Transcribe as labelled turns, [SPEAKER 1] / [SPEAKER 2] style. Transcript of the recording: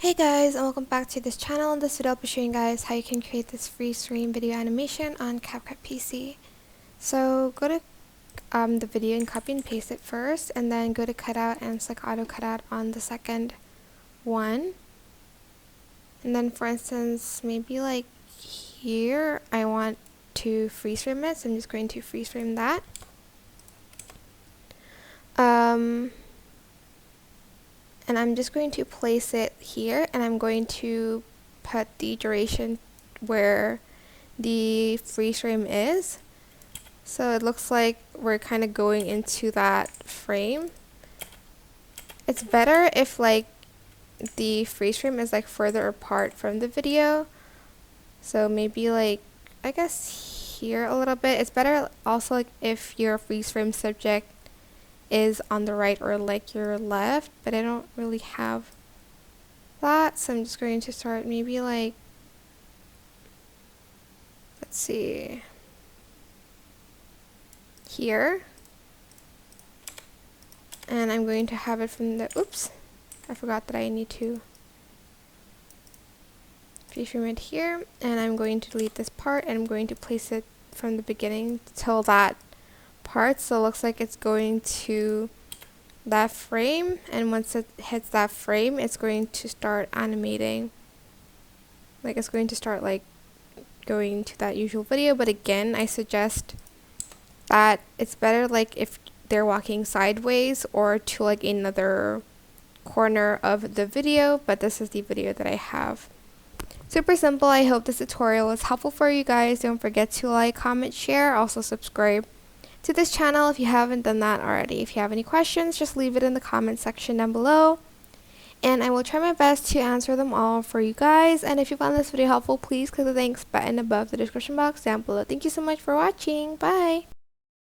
[SPEAKER 1] Hey guys, and welcome back to this channel. In this video I'll be showing you guys how you can create this freeze frame video animation on CapCut PC. So go to the video and copy and paste it first, and then go to cutout and select auto cutout on the second one. And then for instance, maybe like here I want to freeze frame it, so I'm just going to freeze frame that. And I'm just going to place it here, and I'm going to put the duration where the freeze frame is. So it looks like we're kind of going into that frame. It's better if like the freeze frame is like further apart from the video. So maybe like, I guess here a little bit. It's better also like if your freeze frame subject is on the right or like your left, but I don't really have that, so I'm just going to start maybe like, let's see, here, and I'm going to have it from the, oops, I forgot that I need to freeze-frame it here, and I'm going to delete this part, and I'm going to place it from the beginning till that part, so it looks like it's going to that frame, and once it hits that frame it's going to start animating, like it's going to start like going to that usual video. But again, I suggest that it's better like if they're walking sideways or to like another corner of the video, but this is the video that I have. Super simple. I hope this tutorial was helpful for you guys. Don't forget to like, comment, share, also subscribe to this channel if you haven't done that already. If you have any questions, just leave it in the comment section down below, and I will try my best to answer them all for you guys. And if you found this video helpful, please click the thanks button above the description box down below. Thank you so much for watching. Bye!